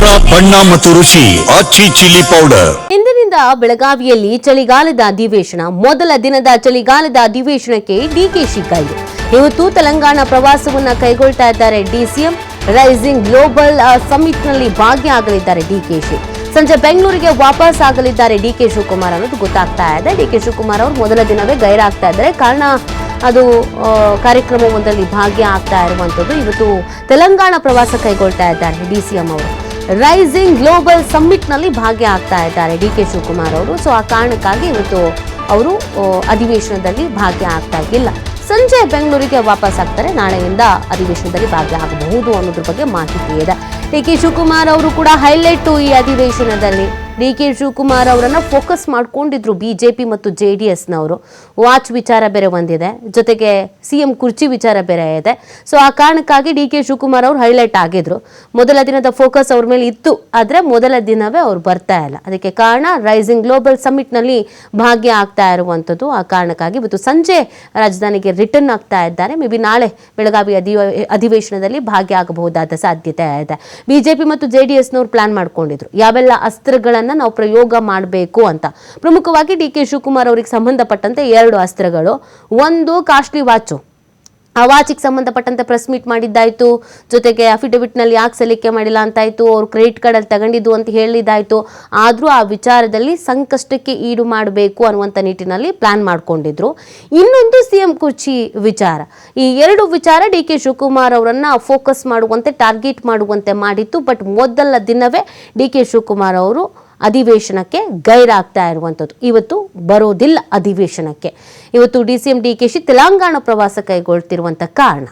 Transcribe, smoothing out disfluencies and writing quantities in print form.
ಖಾರ ಬಣ್ಣ ಮತ್ತು ರುಚಿ ಆಚಿ ಚಿಲ್ಲಿ ಪೌಡರ್. ಇಂದಿನಿಂದ ಬೆಳಗಾವಿಯಲ್ಲಿ ಚಳಿಗಾಲದ ಅಧಿವೇಶನ. ಮೊದಲ ದಿನದ ಚಳಿಗಾಲದ ಅಧಿವೇಶನಕ್ಕೆ ಡಿಕೆಶಿ ಗೈರು. ಇವತ್ತು ತೆಲಂಗಾಣ ಪ್ರವಾಸವನ್ನ ಕೈಗೊಳ್ತಾ ಇದ್ದಾರೆ ಡಿಸಿಎಂ. ರೈಸಿಂಗ್ ಗ್ಲೋಬಲ್ ಸಮಿಟ್ನಲ್ಲಿ ಭಾಗಿಯಾಗಲಿದ್ದಾರೆ ಡಿಕೆಶಿ. ಸಂಜೆ ಬೆಂಗಳೂರಿಗೆ ವಾಪಸ್ ಆಗಲಿದ್ದಾರೆ ಡಿಕೆ ಶಿವಕುಮಾರ್ ಅನ್ನೋದು ಗೊತ್ತಾಗ್ತಾ ಇದೆ. ಡಿಕೆ ಶಿವಕುಮಾರ್ ಅವರು ಮೊದಲ ದಿನವೇ ಗೈರಾಗ್ತಾ ಇದ್ದಾರೆ. ಕಾರಣ ಅದು ಕಾರ್ಯಕ್ರಮವೊಂದರಲ್ಲಿ ಭಾಗಿಯಾಗ್ತಾ ಇರುವಂಥದ್ದು. ಇವತ್ತು ತೆಲಂಗಾಣ ಪ್ರವಾಸ ಕೈಗೊಳ್ತಾ ಇದ್ದಾರೆ ಡಿಸಿಎಂ ಅವರು. ರೈಸಿಂಗ್ ಗ್ಲೋಬಲ್ ಸಮ್ಮಿಟ್ನಲ್ಲಿ ಭಾಗಿಯಾಗ್ತಾ ಇದ್ದಾರೆ ಡಿಕೆ ಶಿವಕುಮಾರ್ ಅವರು. ಸೊ ಆ ಕಾರಣಕ್ಕಾಗಿ ಇವತ್ತು ಅವರು ಅಧಿವೇಶನದಲ್ಲಿ ಭಾಗಿಯಾಗ್ತಾ ಇಲ್ಲ. ಸಂಜೆ ಬೆಂಗಳೂರಿಗೆ ವಾಪಸ್ ಆಗ್ತಾರೆ. ನಾಳೆಯಿಂದ ಅಧಿವೇಶನದಲ್ಲಿ ಭಾಗಿಯಾಗಬಹುದು ಅನ್ನೋದ್ರ ಬಗ್ಗೆ ಮಾಹಿತಿ ಇದೆ. ಡಿಕೆ ಶಿವಕುಮಾರ್ ಅವರು ಕೂಡ ಹೈಲೈಟ್ ಈ ಅಧಿವೇಶನದಲ್ಲಿ. ಡಿಕೆ ಶಿವಕುಮಾರ್ ಅವರನ್ನ ಫೋಕಸ್ ಮಾಡ್ಕೊಂಡಿದ್ರು ಬಿಜೆಪಿ ಮತ್ತು JDSನವರು. ವಾಚ್ ವಿಚಾರ ಬೇರೆ ಒಂದಿದೆ, ಜೊತೆಗೆ CM ಕುರ್ಚಿ ವಿಚಾರ ಬೇರೆ ಇದೆ. ಸೊ ಆ ಕಾರಣಕ್ಕಾಗಿ ಡಿಕೆ ಶಿವಕುಮಾರ್ ಅವರು ಹೈಲೈಟ್ ಆಗಿದ್ರು. ಮೊದಲ ದಿನದ ಫೋಕಸ್ ಅವ್ರ ಮೇಲೆ ಇತ್ತು, ಆದರೆ ಮೊದಲ ದಿನವೇ ಅವ್ರು ಬರ್ತಾ ಇಲ್ಲ. ಅದಕ್ಕೆ ಕಾರಣ ರೈಸಿಂಗ್ ಗ್ಲೋಬಲ್ ಸಮ್ಮಿಟ್ನಲ್ಲಿ ಭಾಗಿಯಾಗ್ತಾ ಇರುವಂಥದ್ದು. ಆ ಕಾರಣಕ್ಕಾಗಿ ಇವತ್ತು ಸಂಜೆ ರಾಜಧಾನಿಗೆ ರಿಟರ್ನ್ ಆಗ್ತಾ ಇದ್ದಾರೆ. ಮೇ ಬಿ ನಾಳೆ ಬೆಳಗಾವಿ ಅಧಿವೇಶನದಲ್ಲಿ ಭಾಗಿಯಾಗಬಹುದಾದ ಸಾಧ್ಯತೆ ಇದೆ. ಬಿಜೆಪಿ ಮತ್ತು JDSನವರು ಪ್ಲಾನ್ ಮಾಡ್ಕೊಂಡಿದ್ರು ಯಾವೆಲ್ಲ ಅಸ್ತ್ರಗಳನ್ನ ನಾವು ಪ್ರಯೋಗ ಮಾಡಬೇಕು ಅಂತ. ಪ್ರಮುಖವಾಗಿ ಡಿಕೆ ಶಿವಕುಮಾರ್ ಅವರಿಗೆ ಸಂಬಂಧಪಟ್ಟಂತೆ 2 ಅಸ್ತ್ರಗಳು. ಒಂದು ಕಾಸ್ಟ್ಲಿ ವಾಚು, ಆ ವಾಚಿಗೆ ಸಂಬಂಧಪಟ್ಟಂತೆ ಪ್ರೆಸ್ ಮೀಟ್ ಮಾಡಿದ್ದಾಯಿತು. ಜೊತೆಗೆ ಅಫಿಡವಿಟ್ನಲ್ಲಿ ಯಾಕೆ ಸಲ್ಲಿಕೆ ಮಾಡಿಲ್ಲ ಅಂತಾಯಿತು. ಅವ್ರು ಕ್ರೆಡಿಟ್ ಕಾರ್ಡಲ್ಲಿ ತಗೊಂಡಿದ್ದು ಅಂತ ಹೇಳಿದ್ದಾಯಿತು. ಆದರೂ ಆ ವಿಚಾರದಲ್ಲಿ ಸಂಕಷ್ಟಕ್ಕೆ ಈಡು ಮಾಡಬೇಕು ಅನ್ನುವಂಥ ನಿಟ್ಟಿನಲ್ಲಿ ಪ್ಲಾನ್ ಮಾಡ್ಕೊಂಡಿದ್ರು. ಇನ್ನೊಂದು CM ಕುರ್ಚಿ ವಿಚಾರ. ಈ 2 ವಿಚಾರ ಡಿಕೆ ಶಿವಕುಮಾರ್ ಅವರನ್ನು ಫೋಕಸ್ ಮಾಡುವಂತೆ, ಟಾರ್ಗೆಟ್ ಮಾಡುವಂತೆ ಮಾಡಿತ್ತು. ಬಟ್ ಮೊದಲ ದಿನವೇ ಡಿಕೆ ಶಿವಕುಮಾರ್ ಅವರು ಅಧಿವೇಶನಕ್ಕೆ ಗೈರಾಗ್ತಾ ಇರುವಂಥದ್ದು. ಇವತ್ತು ಬರೋದಿಲ್ಲ ಅಧಿವೇಶನಕ್ಕೆ. ಇವತ್ತು DCM ಡಿಕೆಶಿ ತೆಲಂಗಾಣ ಪ್ರವಾಸ ಕೈಗೊಳ್ತಿರುವಂಥ ಕಾರಣ